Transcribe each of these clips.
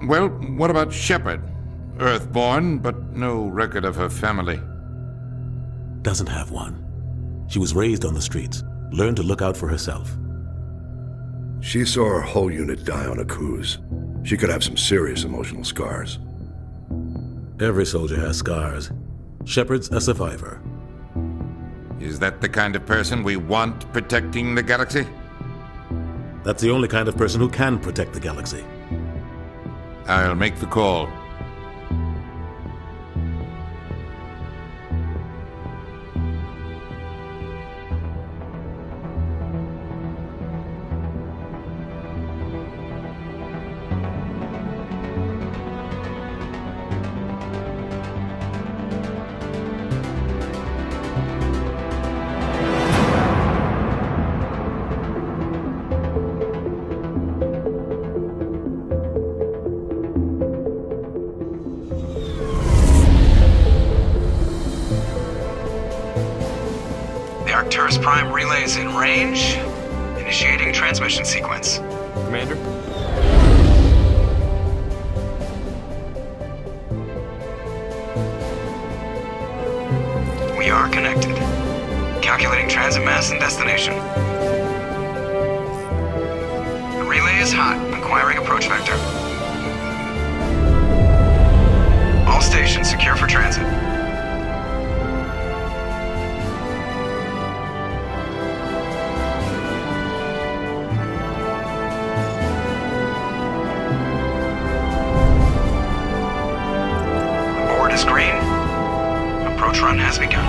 Well, what about Shepard? Earthborn, but no record of her family. Doesn't have one. She was raised on the streets, learned to look out for herself. She saw her whole unit die on a cruise. She could have some serious emotional scars. Every soldier has scars. Shepard's a survivor. Is that the kind of person we want protecting the galaxy? That's the only kind of person who can protect the galaxy. I'll make the call. Arcturus Prime relay is in range. Initiating transmission sequence. Commander? We are connected. Calculating transit mass and destination. The relay is hot. Acquiring approach vector. All stations secure for transit. Green. Approach run has begun.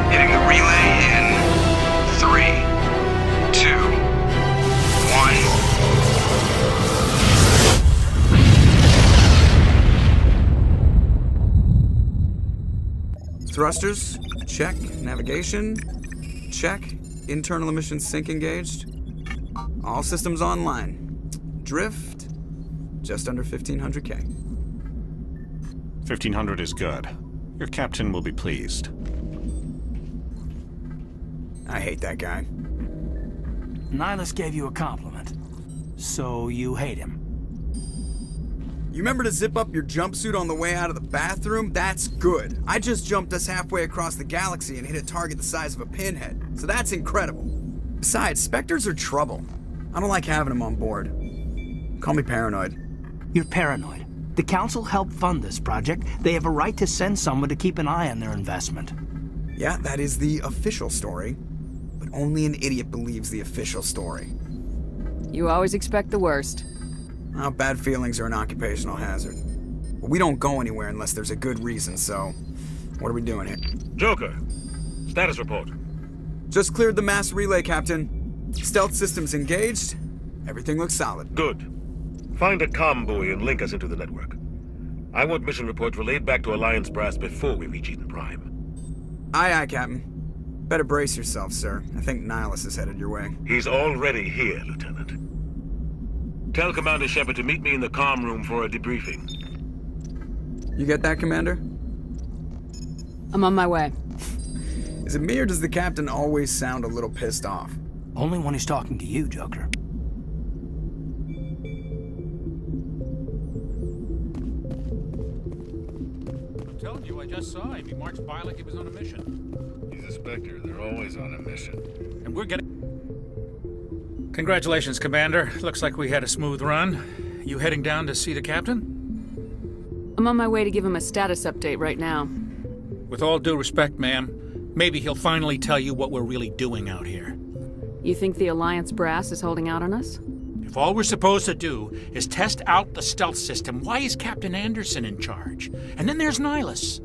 Hitting the relay in 3, 2, 1. Thrusters. Check. Navigation. Check. Internal emissions sync engaged. All systems online. Drift. Just under 1,500K. 1,500 is good. Your captain will be pleased. I hate that guy. Nihilus gave you a compliment. So you hate him. You remember to zip up your jumpsuit on the way out of the bathroom? That's good. I just jumped us halfway across the galaxy and hit a target the size of a pinhead. So that's incredible. Besides, Spectres are trouble. I don't like having them on board. Call me paranoid. You're paranoid. The Council helped fund this project. They have a right to send someone to keep an eye on their investment. Yeah, that is the official story. But only an idiot believes the official story. You always expect the worst. Well, bad feelings are an occupational hazard. But we don't go anywhere unless there's a good reason, so what are we doing here? Joker, status report. Just cleared the mass relay, Captain. Stealth systems engaged. Everything looks solid. Good. Find a comm buoy and link us into the network. I want mission reports relayed back to Alliance Brass before we reach Eden Prime. Aye, aye, Captain. Better brace yourself, sir. I think Nihilus is headed your way. He's already here, Lieutenant. Tell Commander Shepard to meet me in the comm room for a debriefing. You get that, Commander? I'm on my way. Is it me or does the Captain always sound a little pissed off? Only when he's talking to you, Joker. I'm telling you, I just saw him. He marched by like he was on a mission. He's a Spectre. They're always on a mission. And we're getting... Congratulations, Commander. Looks like we had a smooth run. You heading down to see the Captain? I'm on my way to give him a status update right now. With all due respect, ma'am, maybe he'll finally tell you what we're really doing out here. You think the Alliance brass is holding out on us? If all we're supposed to do is test out the stealth system, why is Captain Anderson in charge? And then there's Nihilus.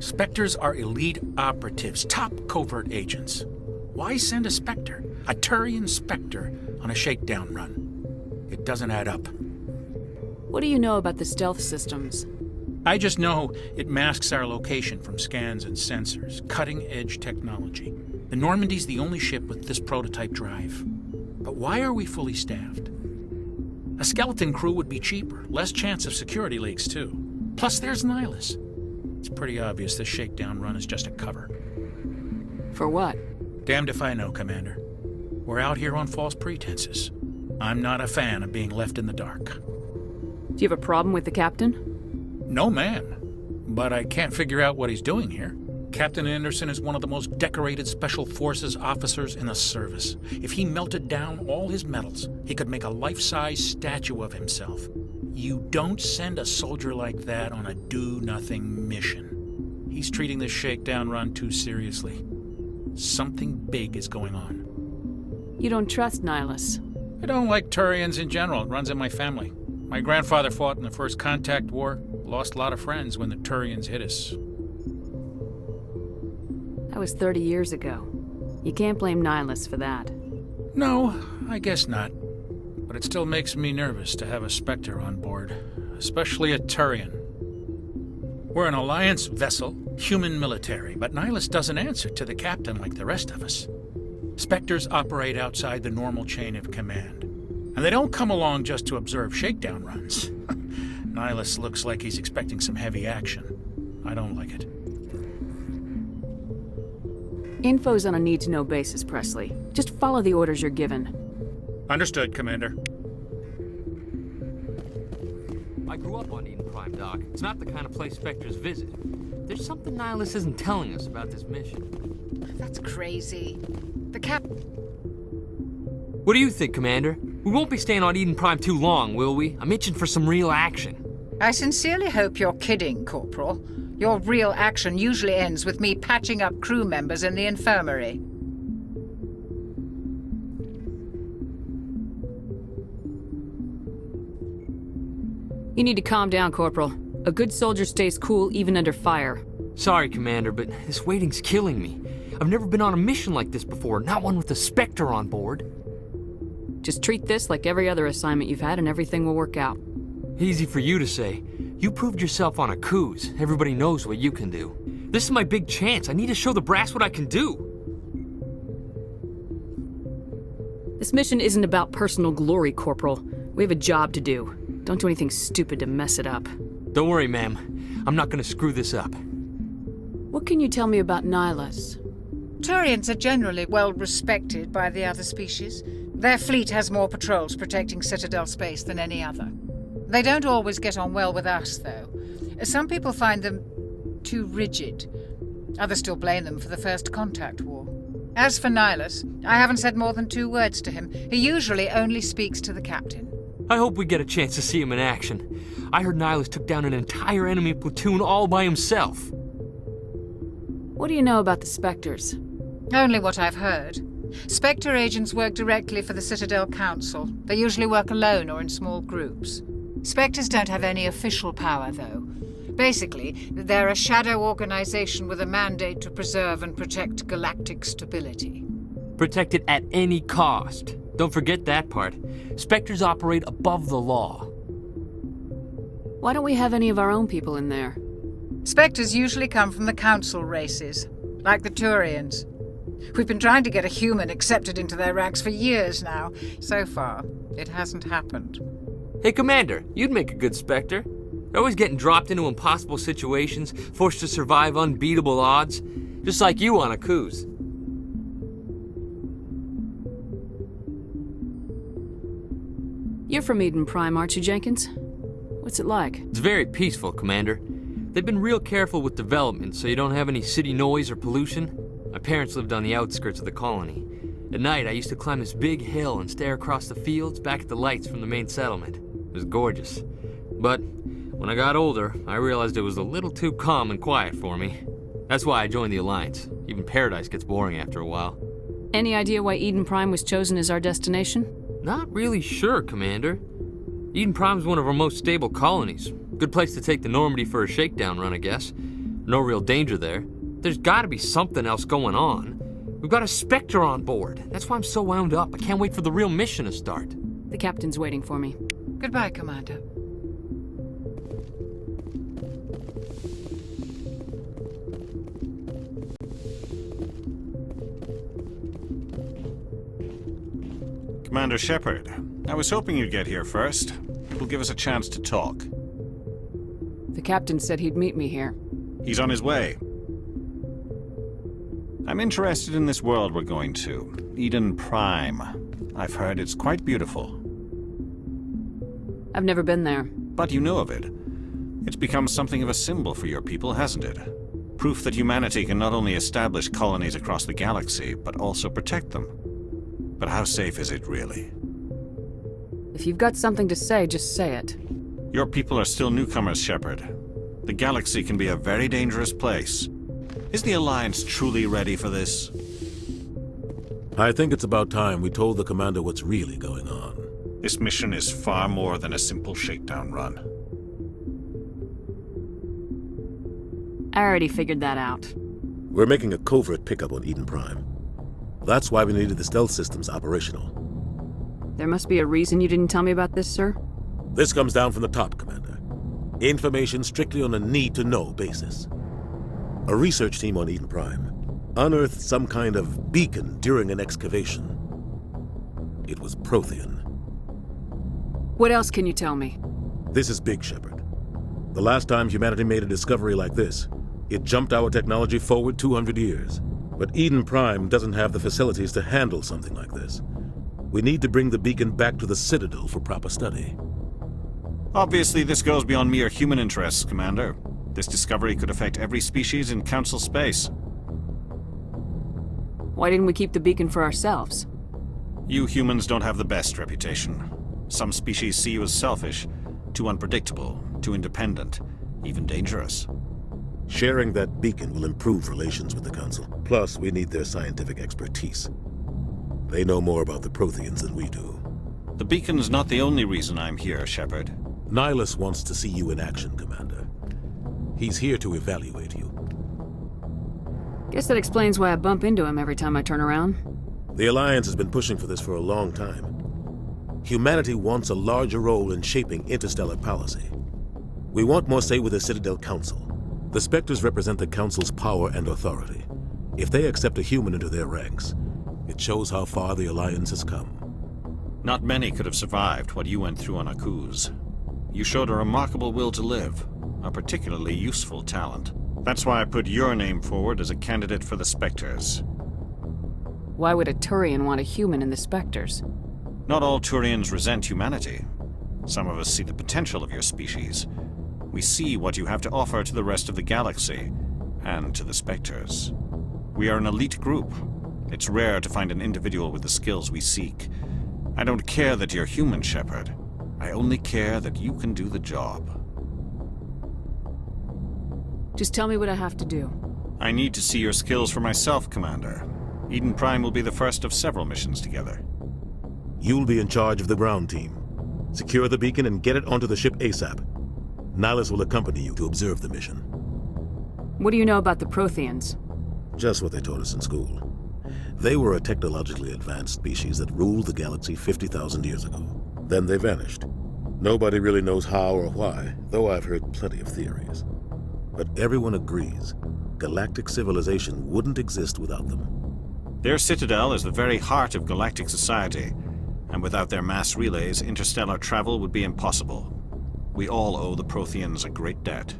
Spectres are elite operatives, top covert agents. Why send a Spectre, a Turian Spectre, on a shakedown run? It doesn't add up. What do you know about the stealth systems? I just know it masks our location from scans and sensors. Cutting-edge technology. The Normandy's the only ship with this prototype drive. But why are we fully staffed? A skeleton crew would be cheaper, less chance of security leaks, too. Plus, there's Nihilus. It's pretty obvious this shakedown run is just a cover. For what? Damned if I know, Commander. We're out here on false pretenses. I'm not a fan of being left in the dark. Do you have a problem with the captain? No, man. But I can't figure out what he's doing here. Captain Anderson is one of the most decorated Special Forces officers in the service. If he melted down all his medals, he could make a life-size statue of himself. You don't send a soldier like that on a do-nothing mission. He's treating this shakedown run too seriously. Something big is going on. You don't trust Nihilus? I don't like Turians in general. It runs in my family. My grandfather fought in the First Contact War. Lost a lot of friends when the Turians hit us. That was 30 years ago. You can't blame Nihilus for that. No, I guess not. But it still makes me nervous to have a Spectre on board, especially a Turian. We're an Alliance vessel, human military, but Nihilus doesn't answer to the captain like the rest of us. Spectres operate outside the normal chain of command. And they don't come along just to observe shakedown runs. Nihilus looks like he's expecting some heavy action. I don't like it. Info's on a need-to-know basis, Presley. Just follow the orders you're given. Understood, Commander. I grew up on Eden Prime, Doc. It's not the kind of place Spectres visit. There's something Nihilus isn't telling us about this mission. That's crazy. The cap... What do you think, Commander? We won't be staying on Eden Prime too long, will we? I'm itching for some real action. I sincerely hope you're kidding, Corporal. Your real action usually ends with me patching up crew members in the infirmary. You need to calm down, Corporal. A good soldier stays cool even under fire. Sorry, Commander, but this waiting's killing me. I've never been on a mission like this before, not one with a Spectre on board. Just treat this like every other assignment you've had and everything will work out. Easy for you to say. You proved yourself on a cruise. Everybody knows what you can do. This is my big chance. I need to show the brass what I can do. This mission isn't about personal glory, Corporal. We have a job to do. Don't do anything stupid to mess it up. Don't worry, ma'am. I'm not gonna screw this up. What can you tell me about Nihilus? Turians are generally well respected by the other species. Their fleet has more patrols protecting Citadel space than any other. They don't always get on well with us, though. Some people find them too rigid. Others still blame them for the First Contact War. As for Nihilus, I haven't said more than 2 words to him. He usually only speaks to the captain. I hope we get a chance to see him in action. I heard Nihilus took down an entire enemy platoon all by himself. What do you know about the Spectres? Only what I've heard. Spectre agents work directly for the Citadel Council. They usually work alone or in small groups. Spectres don't have any official power, though. Basically, they're a shadow organization with a mandate to preserve and protect galactic stability. Protect it at any cost. Don't forget that part. Spectres operate above the law. Why don't we have any of our own people in there? Spectres usually come from the Council races, like the Turians. We've been trying to get a human accepted into their ranks for years now. So far, it hasn't happened. Hey, Commander, you'd make a good Spectre. You're always getting dropped into impossible situations, forced to survive unbeatable odds, just like you on a cruise. You're from Eden Prime, aren't you, Jenkins? What's it like? It's very peaceful, Commander. They've been real careful with development, so you don't have any city noise or pollution. My parents lived on the outskirts of the colony. At night, I used to climb this big hill and stare across the fields back at the lights from the main settlement. It was gorgeous. But when I got older, I realized it was a little too calm and quiet for me. That's why I joined the Alliance. Even Paradise gets boring after a while. Any idea why Eden Prime was chosen as our destination? Not really sure, Commander. Eden Prime's one of our most stable colonies. Good place to take the Normandy for a shakedown run, I guess. No real danger there. There's gotta be something else going on. We've got a Spectre on board. That's why I'm so wound up. I can't wait for the real mission to start. The captain's waiting for me. Goodbye, Commander. Commander Shepard, I was hoping you'd get here first. It will give us a chance to talk. The captain said he'd meet me here. He's on his way. I'm interested in this world we're going to, Eden Prime. I've heard it's quite beautiful. I've never been there. But you know of it. It's become something of a symbol for your people, hasn't it? Proof that humanity can not only establish colonies across the galaxy, but also protect them. But how safe is it, really? If you've got something to say, just say it. Your people are still newcomers, Shepard. The galaxy can be a very dangerous place. Is the Alliance truly ready for this? I think it's about time we told the commander what's really going on. This mission is far more than a simple shakedown run. I already figured that out. We're making a covert pickup on Eden Prime. That's why we needed the stealth systems operational. There must be a reason you didn't tell me about this, sir? This comes down from the top, Commander. Information strictly on a need-to-know basis. A research team on Eden Prime unearthed some kind of beacon during an excavation. It was Prothean. What else can you tell me? This is big, Shepard. The last time humanity made a discovery like this, it jumped our technology forward 200 years. But Eden Prime doesn't have the facilities to handle something like this. We need to bring the beacon back to the Citadel for proper study. Obviously, this goes beyond mere human interests, Commander. This discovery could affect every species in Council space. Why didn't we keep the beacon for ourselves? You humans don't have the best reputation. Some species see you as selfish, too unpredictable, too independent, even dangerous. Sharing that beacon will improve relations with the Council. Plus, we need their scientific expertise. They know more about the Protheans than we do. The beacon's not the only reason I'm here, Shepard. Nihilus wants to see you in action, Commander. He's here to evaluate you. Guess that explains why I bump into him every time I turn around. The Alliance has been pushing for this for a long time. Humanity wants a larger role in shaping interstellar policy. We want more say with the Citadel Council. The Spectres represent the Council's power and authority. If they accept a human into their ranks, it shows how far the Alliance has come. Not many could have survived what you went through on Akuz. You showed a remarkable will to live, a particularly useful talent. That's why I put your name forward as a candidate for the Spectres. Why would a Turian want a human in the Spectres? Not all Turians resent humanity. Some of us see the potential of your species. We see what you have to offer to the rest of the galaxy, and to the Spectres. We are an elite group. It's rare to find an individual with the skills we seek. I don't care that you're human, Shepard. I only care that you can do the job. Just tell me what I have to do. I need to see your skills for myself, Commander. Eden Prime will be the first of several missions together. You'll be in charge of the ground team. Secure the beacon and get it onto the ship ASAP. Nihilus will accompany you to observe the mission. What do you know about the Protheans? Just what they taught us in school. They were a technologically advanced species that ruled the galaxy 50,000 years ago. Then they vanished. Nobody really knows how or why, though I've heard plenty of theories. But everyone agrees, galactic civilization wouldn't exist without them. Their citadel is the very heart of galactic society, and without their mass relays, interstellar travel would be impossible. We all owe the Protheans a great debt.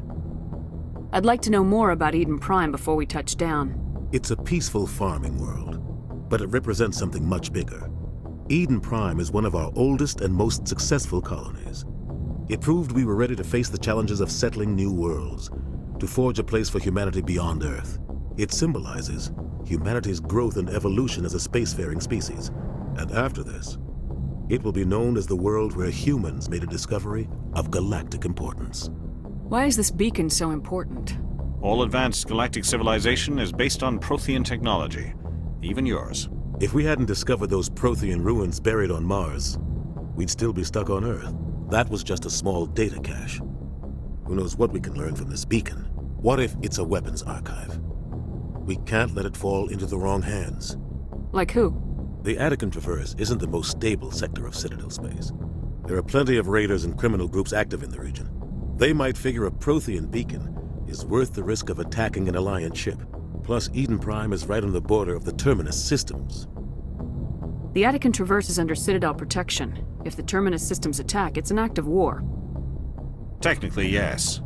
I'd like to know more about Eden Prime before we touch down. It's a peaceful farming world, but it represents something much bigger. Eden Prime is one of our oldest and most successful colonies. It proved we were ready to face the challenges of settling new worlds, to forge a place for humanity beyond Earth. It symbolizes humanity's growth and evolution as a spacefaring species. And after this, it will be known as the world where humans made a discovery of galactic importance. Why is this beacon so important? All advanced galactic civilization is based on Prothean technology, even yours. If we hadn't discovered those Prothean ruins buried on Mars, we'd still be stuck on Earth. That was just a small data cache. Who knows what we can learn from this beacon? What if it's a weapons archive? We can't let it fall into the wrong hands. Like who? The Attican Traverse isn't the most stable sector of Citadel space. There are plenty of raiders and criminal groups active in the region. They might figure a Prothean beacon is worth the risk of attacking an Alliance ship. Plus, Eden Prime is right on the border of the Terminus systems. The Attican Traverse is under Citadel protection. If the Terminus systems attack, it's an act of war. Technically, yes.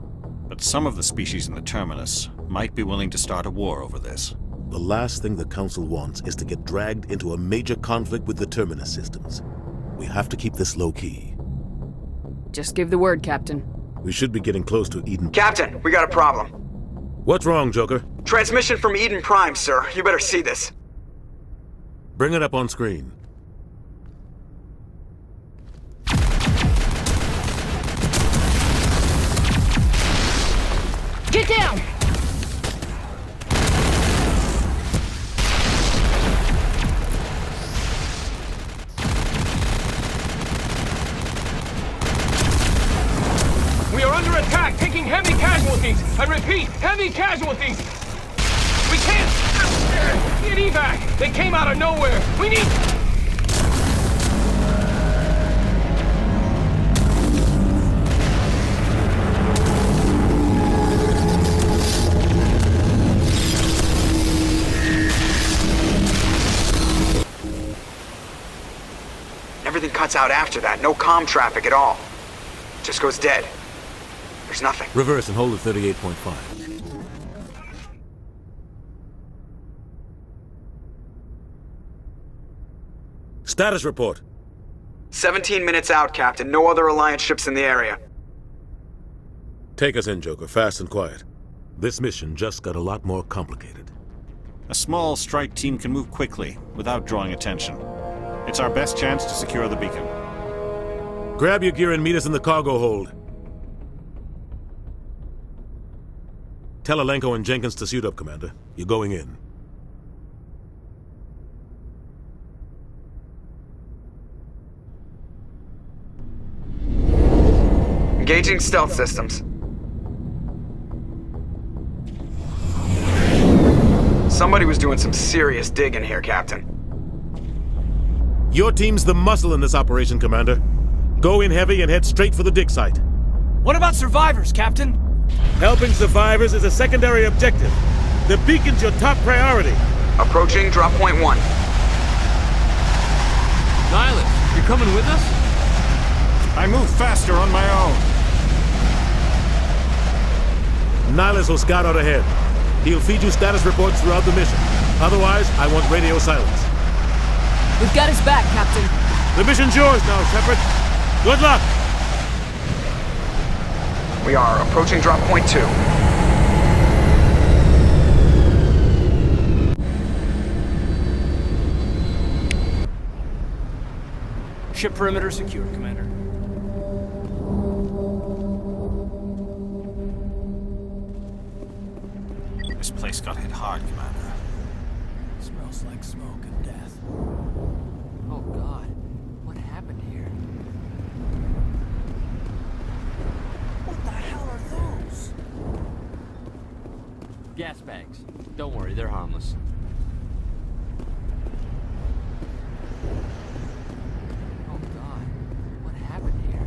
But some of the species in the Terminus might be willing to start a war over this. The last thing the Council wants is to get dragged into a major conflict with the Terminus systems. We have to keep this low-key. Just give the word, Captain. We should be getting close to Eden... Captain, we got a problem. What's wrong, Joker? Transmission from Eden Prime, sir. You better see this. Bring it up on screen. Get down! We are under attack, taking heavy casualties. I repeat, heavy casualties. We can't get evac. They came out of nowhere. We need... Everything cuts out after that. No comm traffic at all. Just goes dead. There's nothing. Reverse and hold at 38.5. Status report. 17 minutes out, Captain. No other Alliance ships in the area. Take us in, Joker, fast and quiet. This mission just got a lot more complicated. A small strike team can move quickly, without drawing attention. It's our best chance to secure the beacon. Grab your gear and meet us in the cargo hold. Tell Alenko and Jenkins to suit up, Commander. You're going in. Engaging stealth systems. Somebody was doing some serious digging here, Captain. Your team's the muscle in this operation, Commander. Go in heavy and head straight for the dig site. What about survivors, Captain? Helping survivors is a secondary objective. The beacon's your top priority. Approaching drop point 1. Nihilus, you're coming with us? I move faster on my own. Nihilus will scout out ahead. He'll feed you status reports throughout the mission. Otherwise, I want radio silence. We've got his back, Captain. The mission's yours now, Shepard. Good luck! We are approaching drop point 2. Ship perimeter secure, Commander. This place got hit hard, Commander. Smells like smoke and death. Oh God, what happened here? What the hell are those? Gas bags. Don't worry, they're harmless. Oh God, what happened here?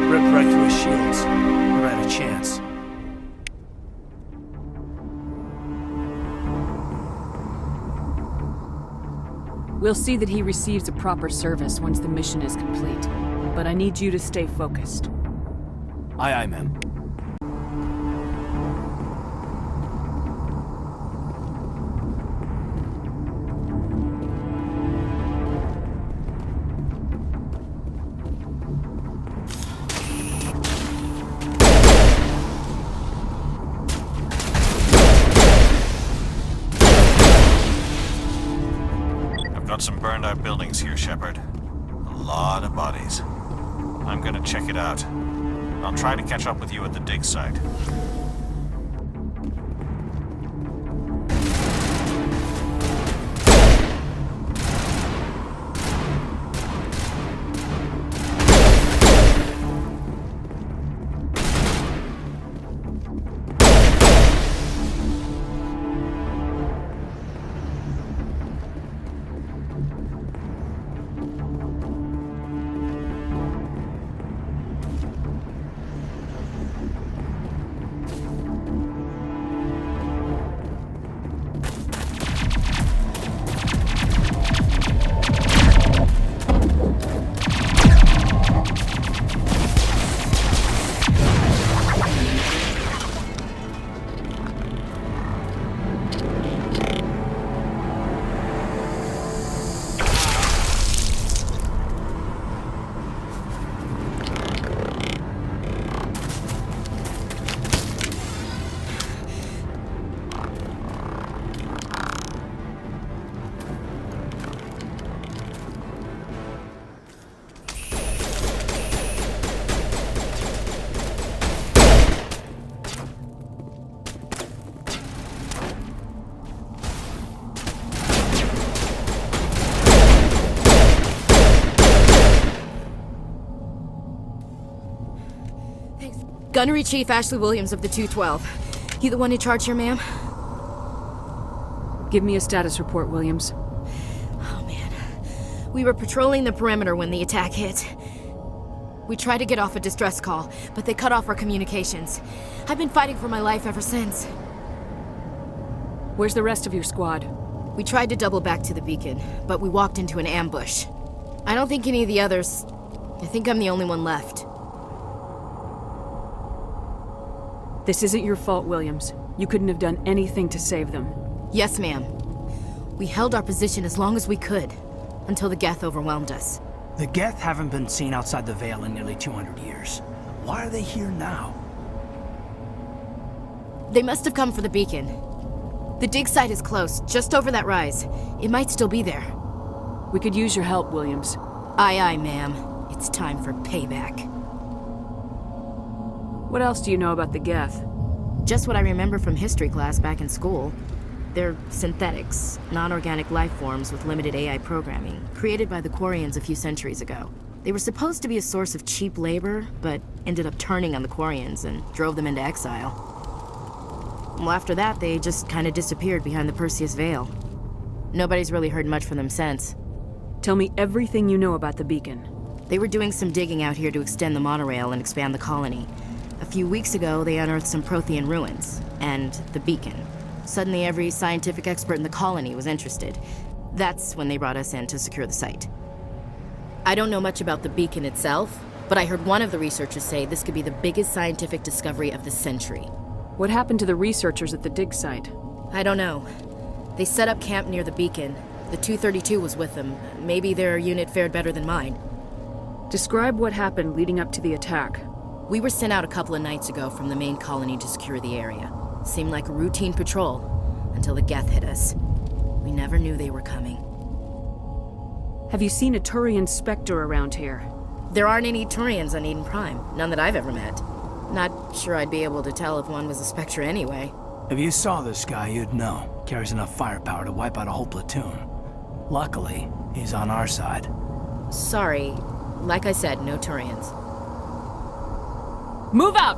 Ripped right through his shields. Never had a chance. We'll see that he receives a proper service once the mission is complete. But I need you to stay focused. Aye, aye, ma'am. Got some burned out buildings here, Shepard. A lot of bodies. I'm gonna check it out. I'll try to catch up with you at the dig site. Gunnery Chief Ashley Williams of the 212. You the one in charge here, ma'am? Give me a status report, Williams. Oh, man. We were patrolling the perimeter when the attack hit. We tried to get off a distress call, but they cut off our communications. I've been fighting for my life ever since. Where's the rest of your squad? We tried to double back to the beacon, but we walked into an ambush. I don't think any of the others... I think I'm the only one left. This isn't your fault, Williams. You couldn't have done anything to save them. Yes, ma'am. We held our position as long as we could, until the Geth overwhelmed us. The Geth haven't been seen outside the Veil in nearly 200 years. Why are they here now? They must have come for the beacon. The dig site is close, just over that rise. It might still be there. We could use your help, Williams. Aye, aye, ma'am. It's time for payback. What else do you know about the Geth? Just what I remember from history class back in school. They're synthetics, non-organic life forms with limited AI programming, created by the Quarians a few centuries ago. They were supposed to be a source of cheap labor, but ended up turning on the Quarians and drove them into exile. Well, after that, they just kind of disappeared behind the Perseus Veil. Nobody's really heard much from them since. Tell me everything you know about the beacon. They were doing some digging out here to extend the monorail and expand the colony. A few weeks ago, they unearthed some Prothean ruins, and the beacon. Suddenly, every scientific expert in the colony was interested. That's when they brought us in to secure the site. I don't know much about the beacon itself, but I heard one of the researchers say this could be the biggest scientific discovery of the century. What happened to the researchers at the dig site? I don't know. They set up camp near the beacon. The 232 was with them. Maybe their unit fared better than mine. Describe what happened leading up to the attack. We were sent out a couple of nights ago from the main colony to secure the area. Seemed like a routine patrol, until the Geth hit us. We never knew they were coming. Have you seen a Turian Spectre around here? There aren't any Turians on Eden Prime. None that I've ever met. Not sure I'd be able to tell if one was a Spectre anyway. If you saw this guy, you'd know. Carries enough firepower to wipe out a whole platoon. Luckily, he's on our side. Sorry. Like I said, no Turians. Move out!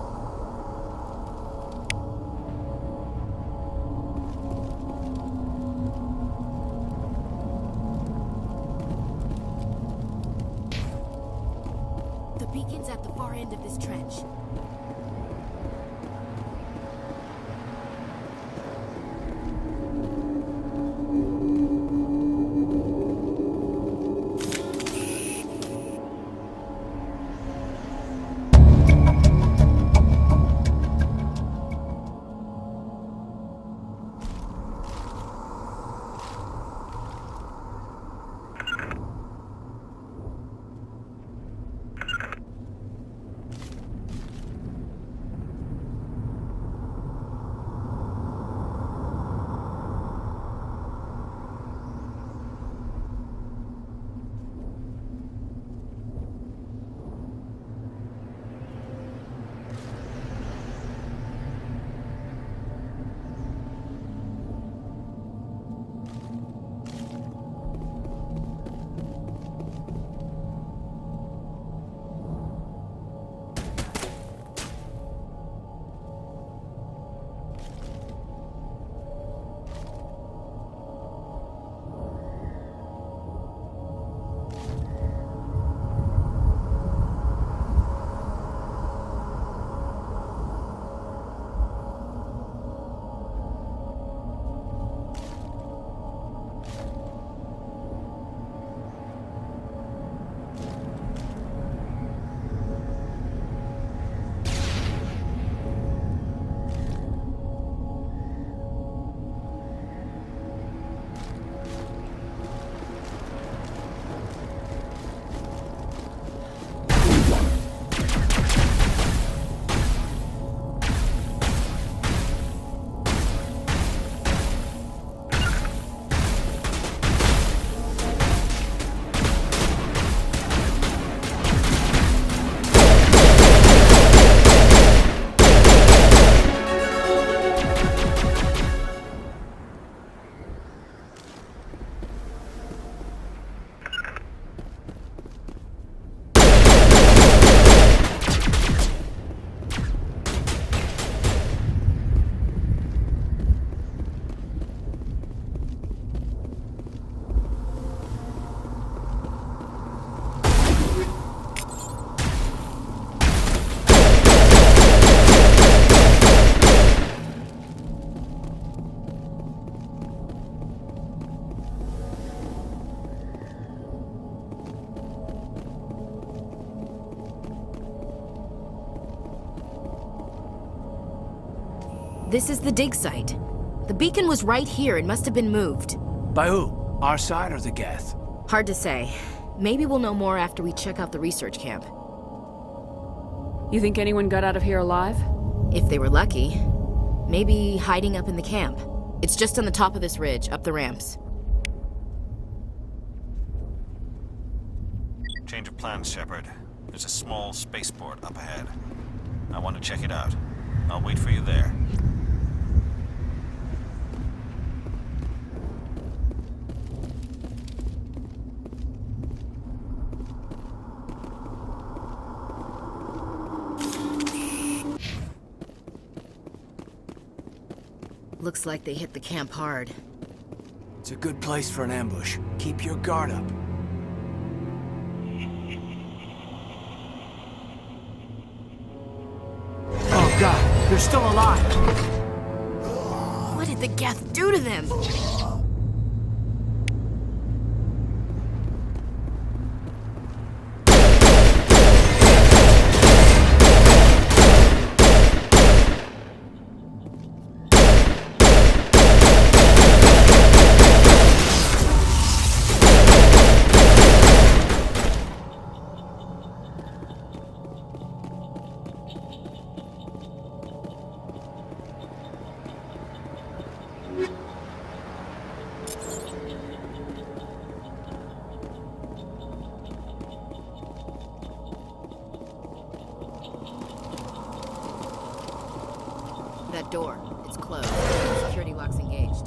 The beacon's at the far end of this trench. This is the dig site. The beacon was right here. It must have been moved. By who? Our side or the Geth? Hard to say. Maybe we'll know more after we check out the research camp. You think anyone got out of here alive? If they were lucky. Maybe hiding up in the camp. It's just on the top of this ridge, up the ramps. Change of plans, Shepard. There's a small spaceport up ahead. I want to check it out. I'll wait for you there. Looks like they hit the camp hard. It's a good place for an ambush. Keep your guard up. Oh god, they're still alive! What did the Geth do to them? That door, it's closed. Security lock's engaged.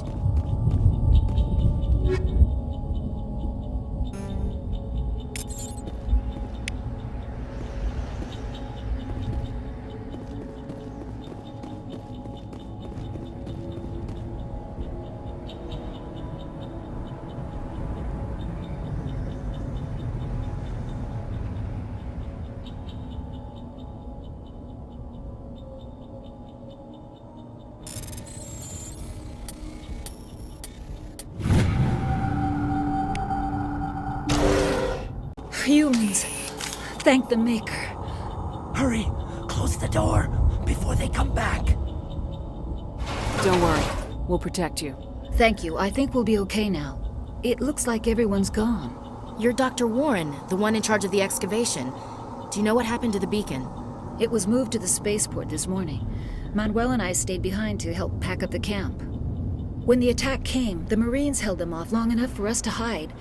Humans. Thank the Maker. Hurry! Close the door before they come back. Don't worry. We'll protect you. Thank you. I think we'll be okay now. It looks like everyone's gone. You're Dr. Warren, the one in charge of the excavation. Do you know what happened to the beacon? It was moved to the spaceport this morning. Manuel and I stayed behind to help pack up the camp. When the attack came, the Marines held them off long enough for us to hide.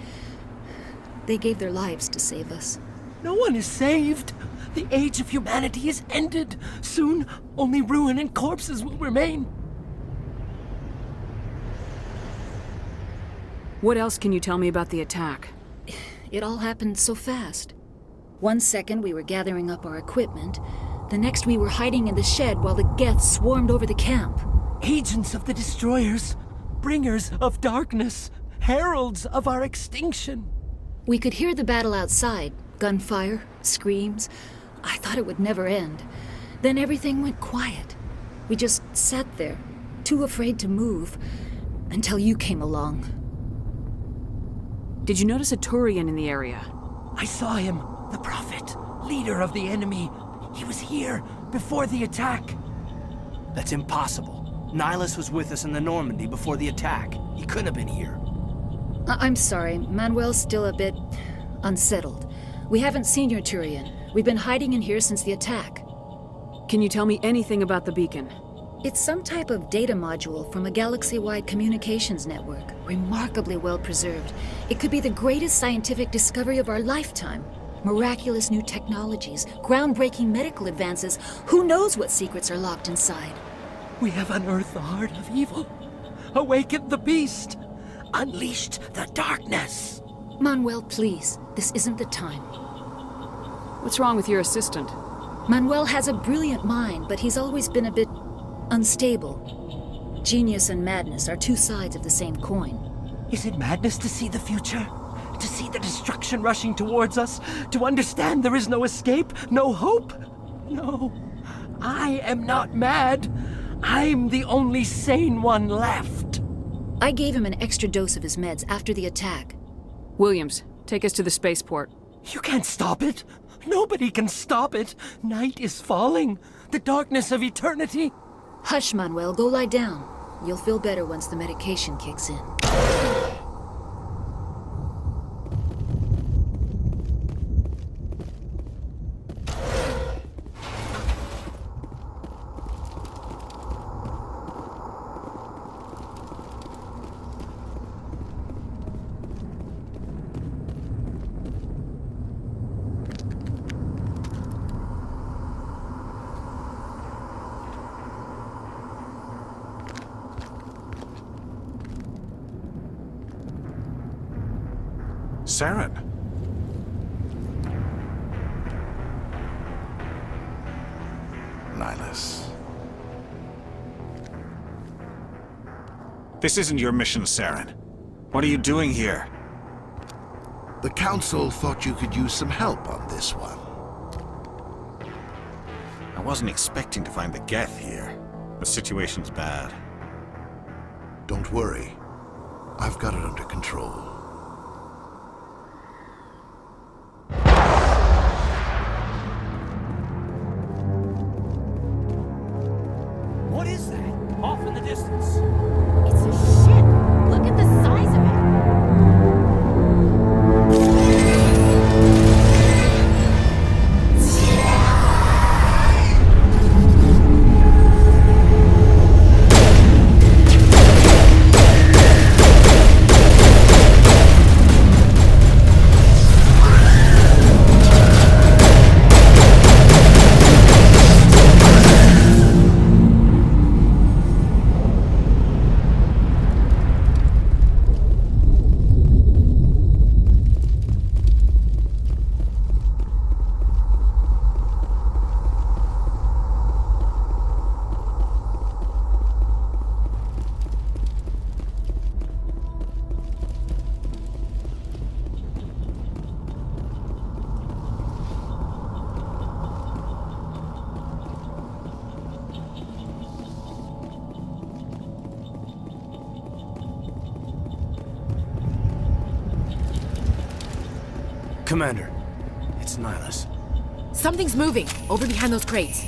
They gave their lives to save us. No one is saved. The age of humanity is ended. Soon, only ruin and corpses will remain. What else can you tell me about the attack? It all happened so fast. 1 second we were gathering up our equipment. The next we were hiding in the shed while the Geth swarmed over the camp. Agents of the Destroyers, bringers of darkness, heralds of our extinction. We could hear the battle outside. Gunfire, screams. I thought it would never end. Then everything went quiet. We just sat there, too afraid to move, until you came along. Did you notice a Turian in the area? I saw him, the Prophet, leader of the enemy. He was here before the attack. That's impossible. Nihilus was with us in the Normandy before the attack. He couldn't have been here. I'm sorry, Manuel's still a bit unsettled. We haven't seen your Turian. We've been hiding in here since the attack. Can you tell me anything about the beacon? It's some type of data module from a galaxy-wide communications network, remarkably well preserved. It could be the greatest scientific discovery of our lifetime. Miraculous new technologies, groundbreaking medical advances. Who knows what secrets are locked inside? We have unearthed the heart of evil, awakened the beast, unleashed the darkness. Manuel, please. This isn't the time. What's wrong with your assistant? Manuel has a brilliant mind, but he's always been a bit unstable. Genius and madness are two sides of the same coin. Is it madness to see the future? To see the destruction rushing towards us? To understand there is no escape? No hope? No. I am not mad. I'm the only sane one left. I gave him an extra dose of his meds after the attack. Williams, take us to the spaceport. You can't stop it. Nobody can stop it. Night is falling. The darkness of eternity. Hush, Manuel, go lie down. You'll feel better once the medication kicks in. Saren. Nihilus. This isn't your mission, Saren. What are you doing here? The Council thought you could use some help on this one. I wasn't expecting to find the Geth here. The situation's bad. Don't worry. I've got it under control. What is that? Off in the distance. It's a ship. Look at the size of it. Commander, it's Nihilus. Something's moving over behind those crates.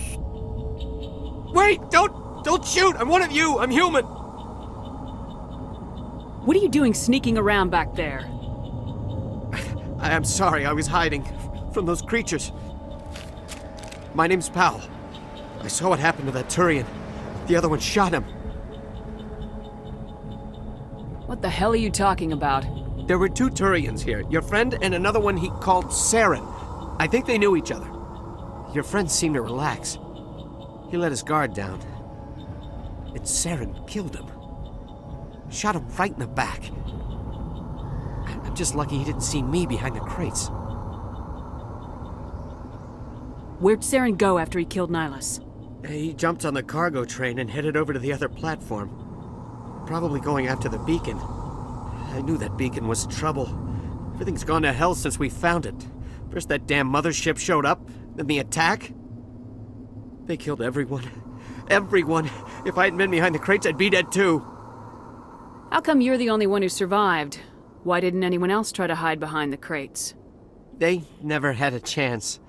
Wait! Don't shoot! I'm one of you! I'm human! What are you doing sneaking around back there? I'm sorry, I was hiding from those creatures. My name's Powell. I saw what happened to that Turian. The other one shot him. What the hell are you talking about? There were two Turians here. Your friend and another one he called Saren. I think they knew each other. Your friend seemed to relax. He let his guard down. And Saren killed him. Shot him right in the back. I'm just lucky he didn't see me behind the crates. Where'd Saren go after he killed Nihilus? He jumped on the cargo train and headed over to the other platform. Probably going after the beacon. I knew that beacon was trouble. Everything's gone to hell since we found it. First that damn mothership showed up, then the attack. They killed everyone. Everyone. If I hadn't been behind the crates, I'd be dead too. How come you're the only one who survived? Why didn't anyone else try to hide behind the crates? They never had a chance.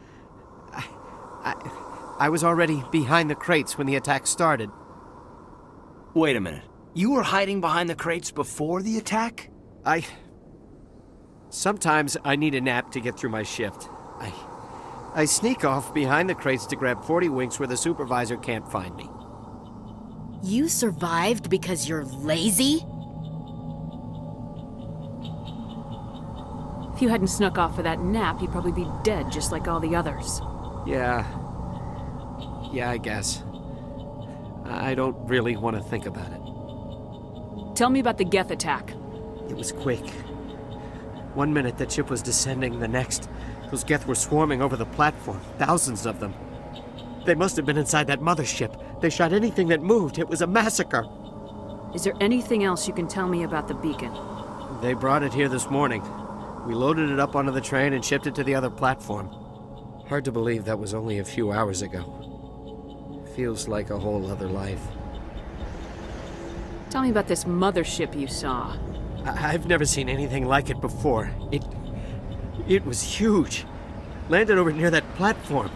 I was already behind the crates when the attack started. Wait a minute. You were hiding behind the crates before the attack? Sometimes I need a nap to get through my shift. I sneak off behind the crates to grab 40 winks where the supervisor can't find me. You survived because you're lazy? If you hadn't snuck off for that nap, you'd probably be dead just like all the others. Yeah, I guess. I don't really want to think about it. Tell me about the Geth attack. It was quick. 1 minute the ship was descending, the next, those Geth were swarming over the platform. Thousands of them. They must have been inside that mothership. They shot anything that moved. It was a massacre. Is there anything else you can tell me about the beacon? They brought it here this morning. We loaded it up onto the train and shipped it to the other platform. Hard to believe that was only a few hours ago. Feels like a whole other life. Tell me about this mothership you saw. I've never seen anything like it before. It was huge. Landed over near that platform.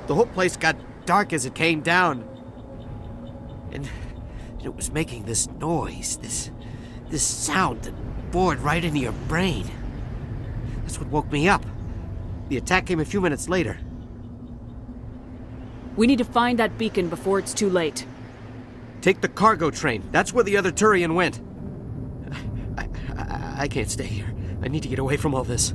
The whole place got dark as it came down. And it was making this noise, this sound that bored right into your brain. That's what woke me up. The attack came a few minutes later. We need to find that beacon before it's too late. Take the cargo train. That's where the other Turian went. I can't stay here. I need to get away from all this.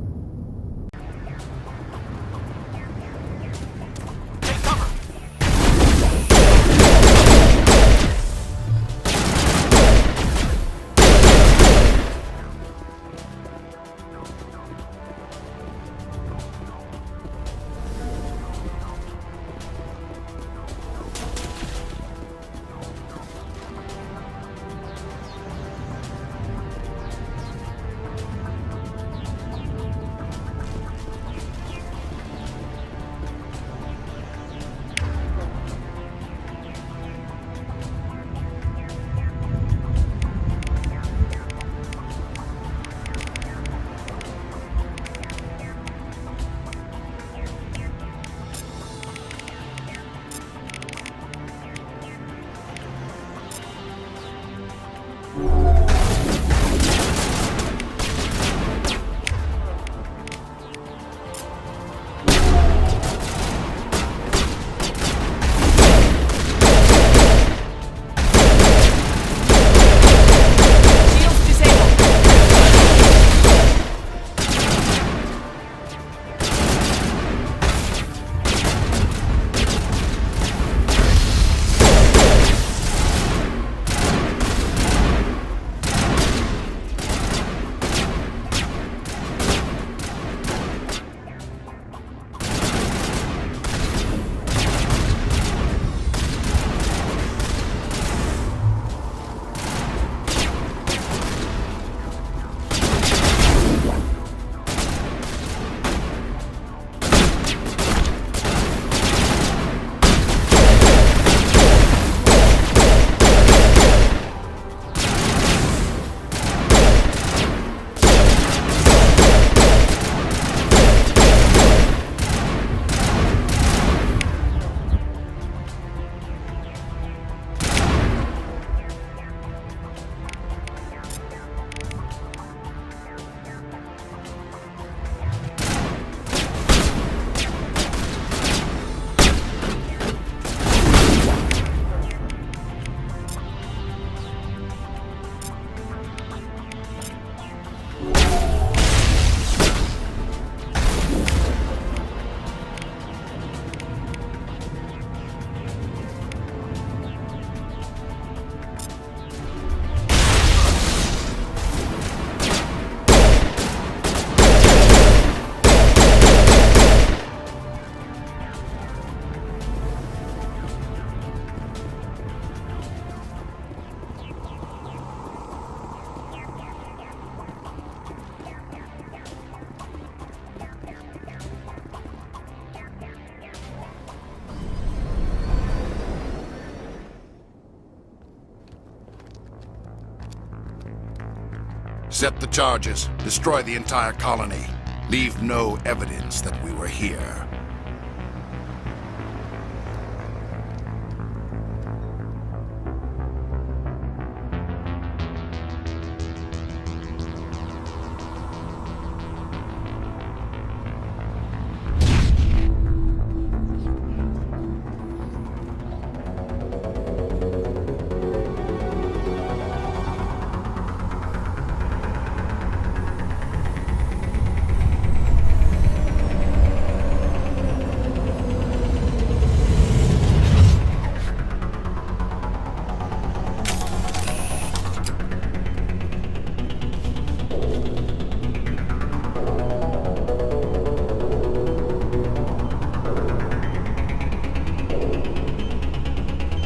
Set the charges. Destroy the entire colony. Leave no evidence that we were here.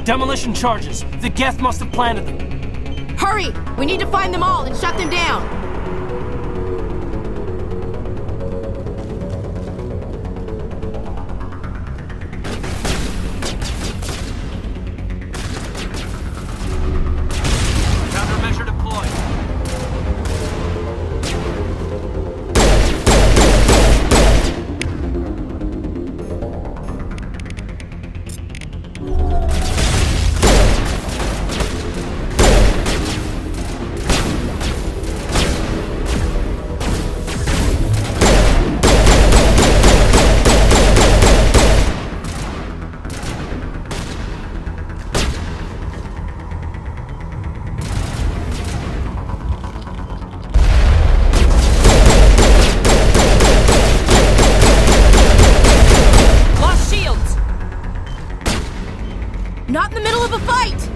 Demolition charges. The Geth must have planted them. Hurry! We need to find them all and shut them down! Countermeasure deployed. Not in the middle of a fight!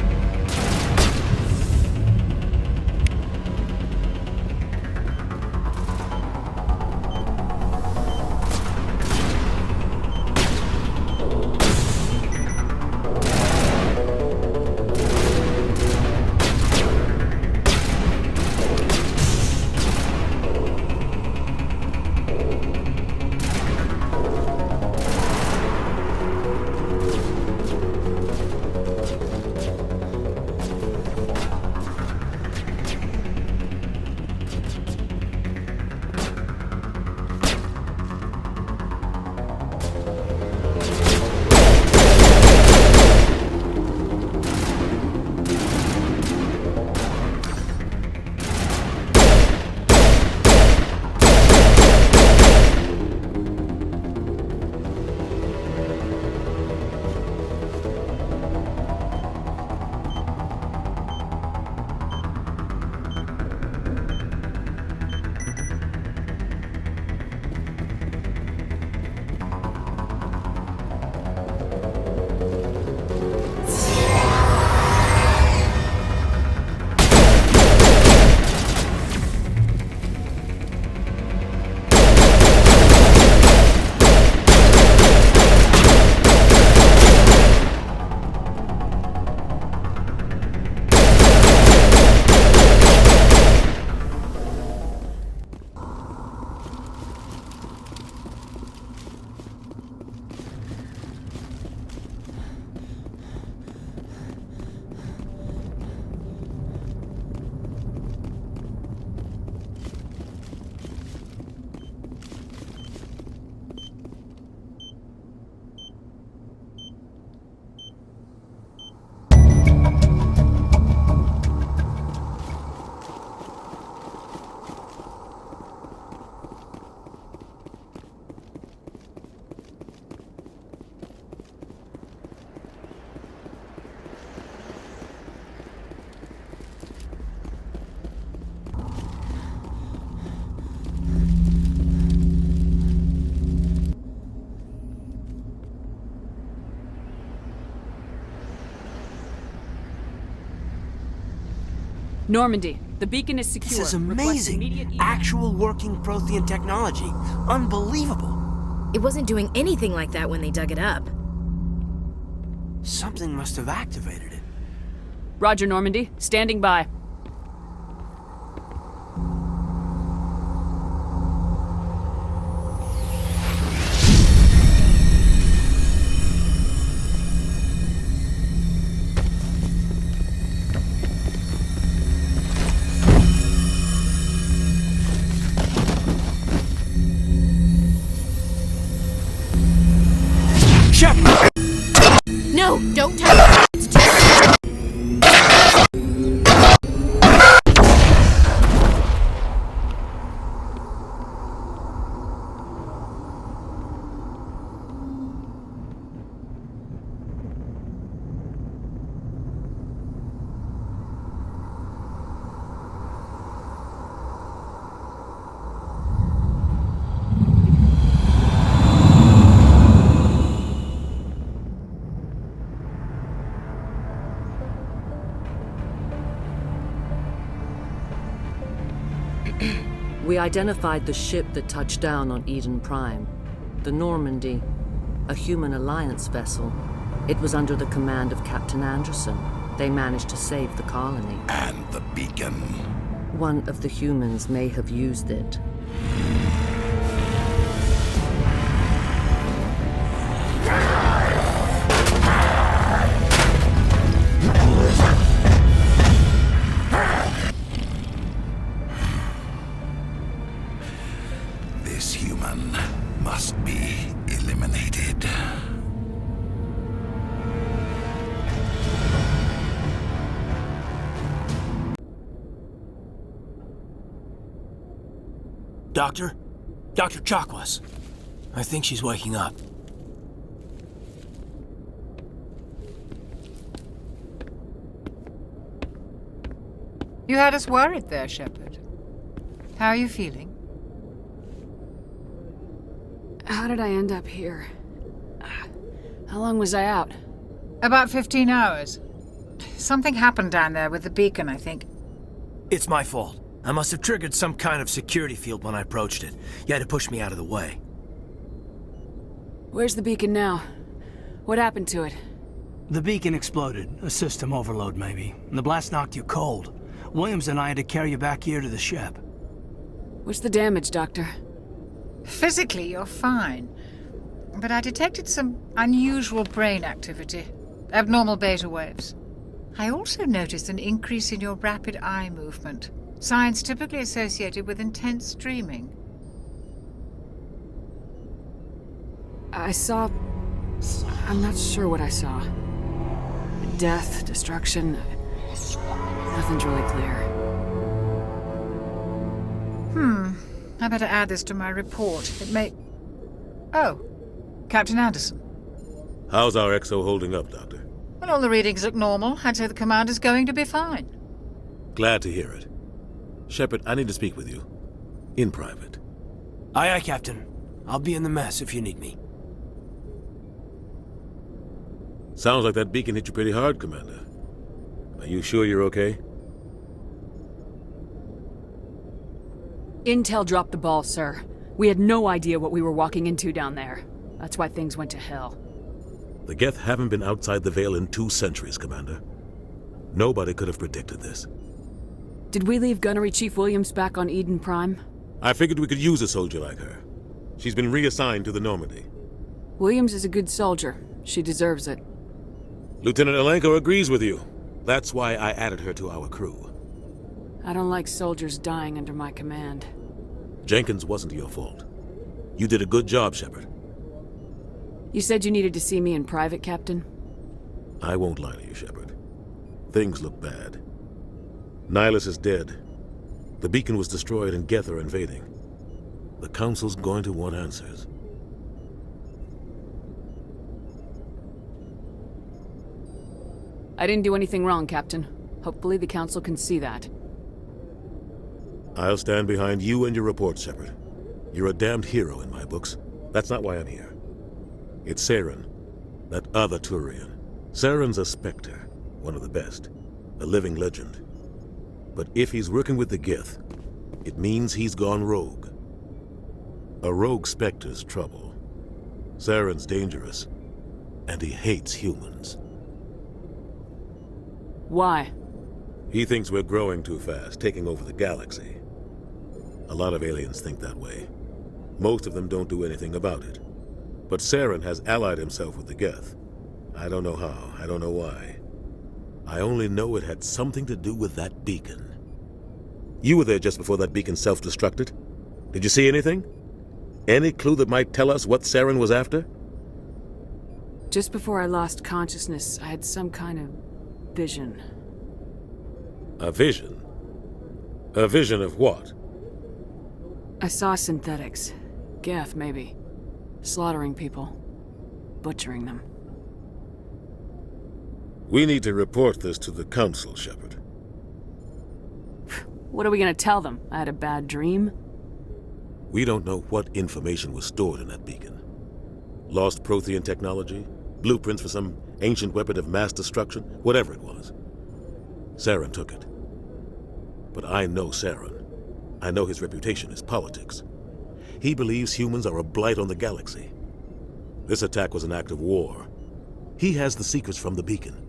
Normandy, the beacon is secure. This is amazing. Actual working Prothean technology. Unbelievable. It wasn't doing anything like that when they dug it up. Something must have activated it. Roger, Normandy. Standing by. No, don't touch it. It's too... We identified the ship that touched down on Eden Prime. The Normandy, a human alliance vessel. It was under the command of Captain Anderson. They managed to save the colony. And the beacon. One of the humans may have used it. This human must be eliminated. Doctor? Dr. Chakwas. I think she's waking up. You had us worried there, Shepard. How are you feeling? How did I end up here? How long was I out? About 15 hours. Something happened down there with the beacon, I think. It's my fault. I must have triggered some kind of security field when I approached it. You had to push me out of the way. Where's the beacon now? What happened to it? The beacon exploded. A system overload, maybe. And the blast knocked you cold. Williams and I had to carry you back here to the ship. What's the damage, Doctor? Physically, you're fine. But I detected some unusual brain activity. Abnormal beta waves. I also noticed an increase in your rapid eye movement. Signs typically associated with intense dreaming. I saw... I'm not sure what I saw. Death, destruction... Nothing's really clear. I better add this to my report. It may... Oh, Captain Anderson. How's our XO holding up, Doctor? Well, all the readings look normal. I'd say the commander's going to be fine. Glad to hear it. Shepard, I need to speak with you. In private. Aye, aye, Captain. I'll be in the mess if you need me. Sounds like that beacon hit you pretty hard, Commander. Are you sure you're okay? Intel dropped the ball, sir. We had no idea what we were walking into down there. That's why things went to hell. The Geth haven't been outside the Veil in 2 centuries, Commander. Nobody could have predicted this. Did we leave Gunnery Chief Williams back on Eden Prime? I figured we could use a soldier like her. She's been reassigned to the Normandy. Williams is a good soldier. She deserves it. Lieutenant Alenko agrees with you. That's why I added her to our crew. I don't like soldiers dying under my command. Jenkins wasn't your fault. You did a good job, Shepard. You said you needed to see me in private, Captain? I won't lie to you, Shepard. Things look bad. Nihilus is dead. The beacon was destroyed and Geth are invading. The Council's going to want answers. I didn't do anything wrong, Captain. Hopefully the Council can see that. I'll stand behind you and your report, Shepard. You're a damned hero in my books. That's not why I'm here. It's Saren, that other Turian. Saren's a Spectre, one of the best, a living legend. But if he's working with the Geth, it means he's gone rogue. A rogue Spectre's trouble. Saren's dangerous, and he hates humans. Why? He thinks we're growing too fast, taking over the galaxy. A lot of aliens think that way. Most of them don't do anything about it. But Saren has allied himself with the Geth. I don't know how, I don't know why. I only know it had something to do with that beacon. You were there just before that beacon self-destructed. Did you see anything? Any clue that might tell us what Saren was after? Just before I lost consciousness, I had some kind of vision. A vision? A vision of what? I saw synthetics. Geth, maybe. Slaughtering people. Butchering them. We need to report this to the Council, Shepard. What are we gonna tell them? I had a bad dream? We don't know what information was stored in that beacon. Lost Prothean technology? Blueprints for some ancient weapon of mass destruction? Whatever it was. Saren took it. But I know Saren. I know his reputation is politics. He believes humans are a blight on the galaxy. This attack was an act of war. He has the secrets from the beacon.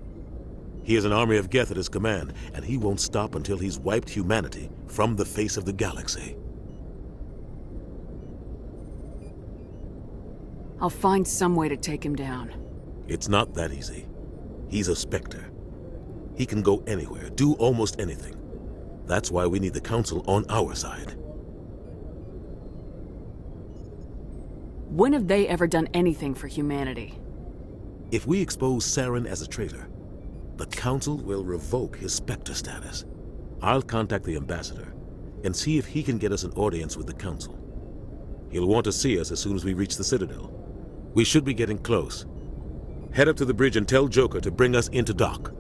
He has an army of Geth at his command, and he won't stop until he's wiped humanity from the face of the galaxy. I'll find some way to take him down. It's not that easy. He's a Spectre. He can go anywhere, do almost anything. That's why we need the Council on our side. When have they ever done anything for humanity? If we expose Saren as a traitor, the Council will revoke his Spectre status. I'll contact the Ambassador and see if he can get us an audience with the Council. He'll want to see us as soon as we reach the Citadel. We should be getting close. Head up to the bridge and tell Joker to bring us into dock.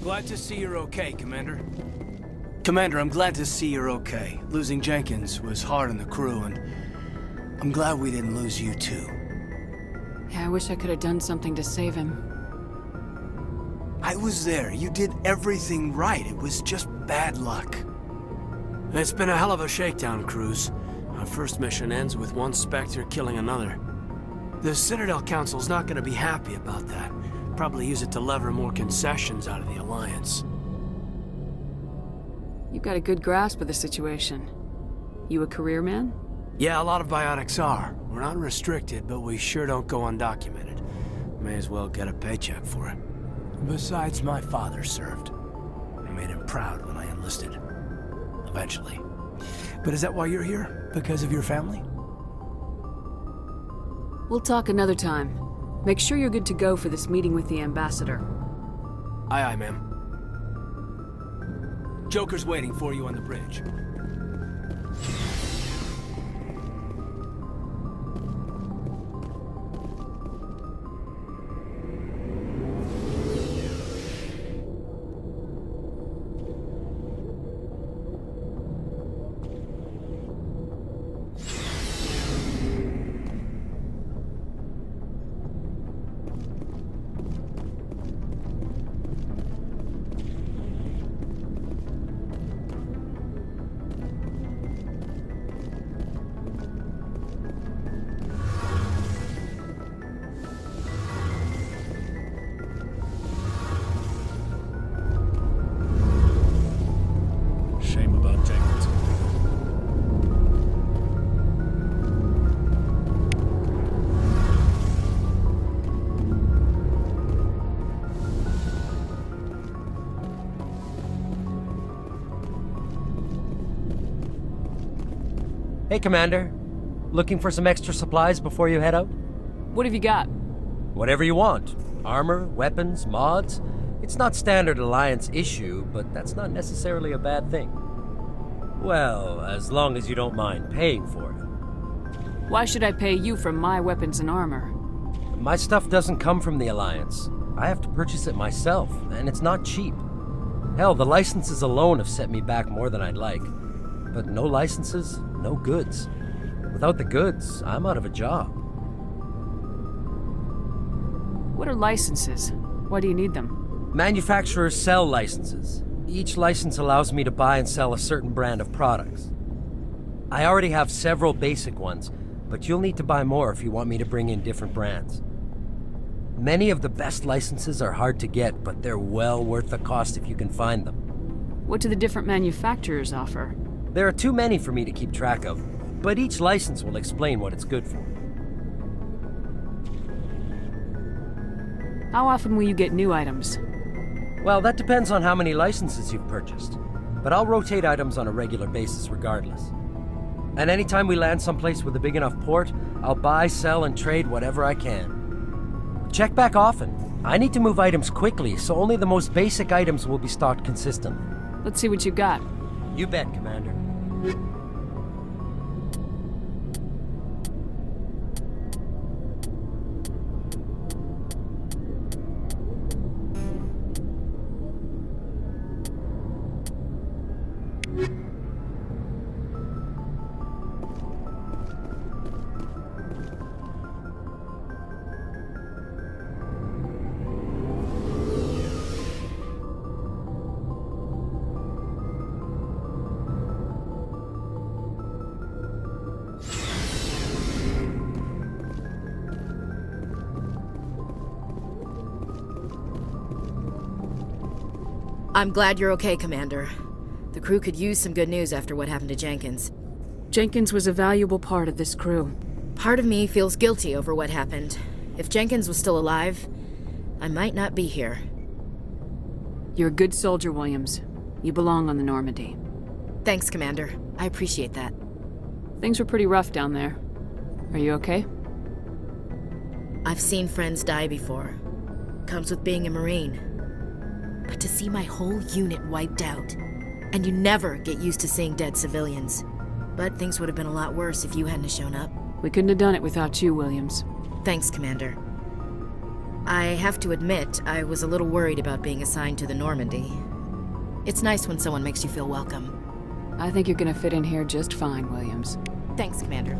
Glad to see you're okay, Commander. Commander, I'm glad to see you're okay. Losing Jenkins was hard on the crew, and I'm glad we didn't lose you too. Yeah, I wish I could have done something to save him. I was there. You did everything right. It was just bad luck. It's been a hell of a shakedown, Cruz. Our first mission ends with one Spectre killing another. The Citadel Council's not gonna be happy about that. Probably use it to lever more concessions out of the Alliance. You've got a good grasp of the situation. You a career man? Yeah, a lot of biotics are. We're not restricted, but we sure don't go undocumented. May as well get a paycheck for it. Besides, my father served. I made him proud when I enlisted. Eventually. But is that why you're here? Because of your family? We'll talk another time. Make sure you're good to go for this meeting with the Ambassador. Aye, aye, ma'am. Joker's waiting for you on the bridge. Shame about Jenkins. Hey, Commander. Looking for some extra supplies before you head out? What have you got? Whatever you want. Armor, weapons, mods. It's not standard Alliance issue, but that's not necessarily a bad thing. Well, as long as you don't mind paying for it. Why should I pay you for my weapons and armor? My stuff doesn't come from the Alliance. I have to purchase it myself, and it's not cheap. Hell, the licenses alone have set me back more than I'd like. But no licenses, no goods. Without the goods, I'm out of a job. What are licenses? Why do you need them? Manufacturers sell licenses. Each license allows me to buy and sell a certain brand of products. I already have several basic ones, but you'll need to buy more if you want me to bring in different brands. Many of the best licenses are hard to get, but they're well worth the cost if you can find them. What do the different manufacturers offer? There are too many for me to keep track of, but each license will explain what it's good for. How often will you get new items? Well, that depends on how many licenses you've purchased, but I'll rotate items on a regular basis regardless. And anytime we land someplace with a big enough port, I'll buy, sell, and trade whatever I can. Check back often. I need to move items quickly, so only the most basic items will be stocked consistently. Let's see what you got. You bet, Commander. I'm glad you're okay, Commander. The crew could use some good news after what happened to Jenkins. Jenkins was a valuable part of this crew. Part of me feels guilty over what happened. If Jenkins was still alive, I might not be here. You're a good soldier, Williams. You belong on the Normandy. Thanks, Commander. I appreciate that. Things were pretty rough down there. Are you okay? I've seen friends die before. Comes with being a Marine. But to see my whole unit wiped out, and you never get used to seeing dead civilians. But things would have been a lot worse if you hadn't shown up. We couldn't have done it without you, Williams. Thanks, Commander. I have to admit, I was a little worried about being assigned to the Normandy. It's nice when someone makes you feel welcome. I think you're gonna fit in here just fine, Williams. Thanks, Commander.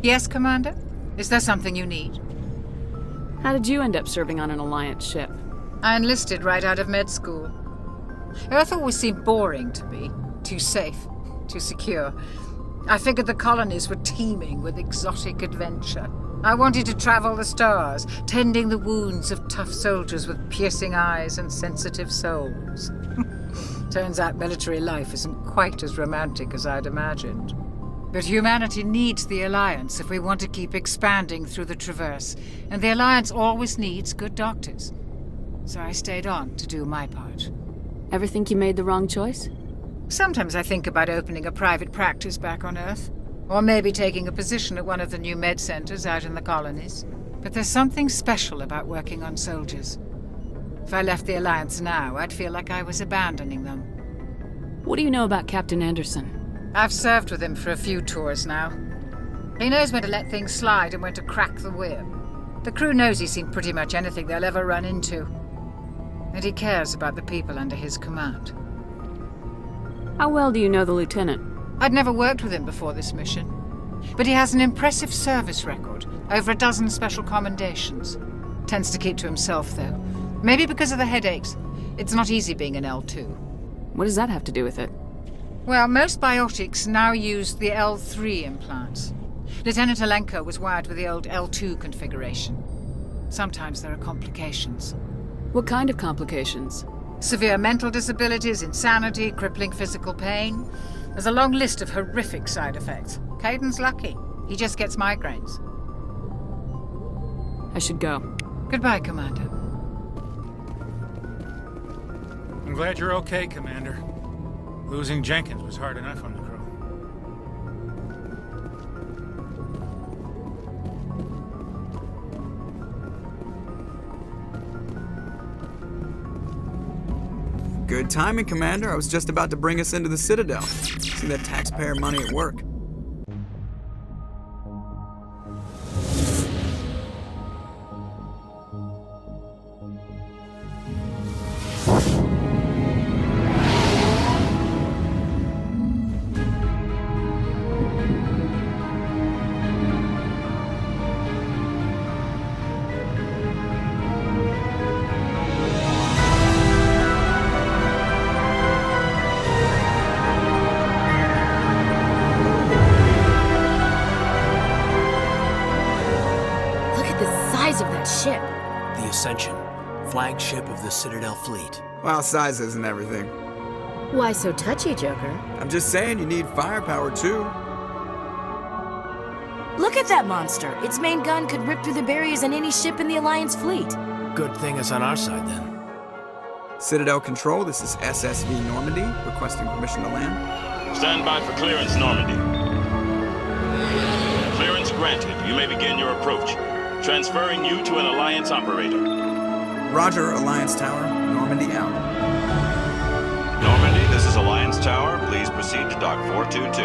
Yes, Commander? Is there something you need? How did you end up serving on an Alliance ship? I enlisted right out of med school. Earth always seemed boring to me. Too safe, too secure. I figured the colonies were teeming with exotic adventure. I wanted to travel the stars, tending the wounds of tough soldiers with piercing eyes and sensitive souls. Turns out military life isn't quite as romantic as I'd imagined. But humanity needs the Alliance if we want to keep expanding through the Traverse, and the Alliance always needs good doctors. So I stayed on to do my part. Ever think you made the wrong choice? Sometimes I think about opening a private practice back on Earth. Or maybe taking a position at one of the new med centers out in the colonies. But there's something special about working on soldiers. If I left the Alliance now, I'd feel like I was abandoning them. What do you know about Captain Anderson? I've served with him for a few tours now. He knows when to let things slide and when to crack the whip. The crew knows he's seen pretty much anything they'll ever run into. And he cares about the people under his command. How well do you know the lieutenant? I'd never worked with him before this mission. But he has an impressive service record, over a dozen special commendations. Tends to keep to himself, though. Maybe because of the headaches. It's not easy being an L2. What does that have to do with it? Well, most biotics now use the L3 implants. Lieutenant Alenko was wired with the old L2 configuration. Sometimes there are complications. What kind of complications? Severe mental disabilities, insanity, crippling physical pain. There's a long list of horrific side effects. Caden's lucky. He just gets migraines. I should go. Goodbye, Commander. I'm glad you're okay, Commander. Losing Jenkins was hard enough on the crew. Good timing, Commander. I was just about to bring us into the Citadel. See that taxpayer money at work. Ship. The Ascension, flagship of the Citadel fleet. Well, size isn't everything. Why so touchy, Joker? I'm just saying you need firepower, too. Look at that monster. Its main gun could rip through the barriers in any ship in the Alliance fleet. Good thing it's on our side, then. Citadel Control, this is SSV Normandy, requesting permission to land. Stand by for clearance, Normandy. Clearance granted. You may begin your approach. Transferring you to an Alliance operator. Roger, Alliance Tower. Normandy out. Normandy, this is Alliance Tower. Please proceed to Dock 422.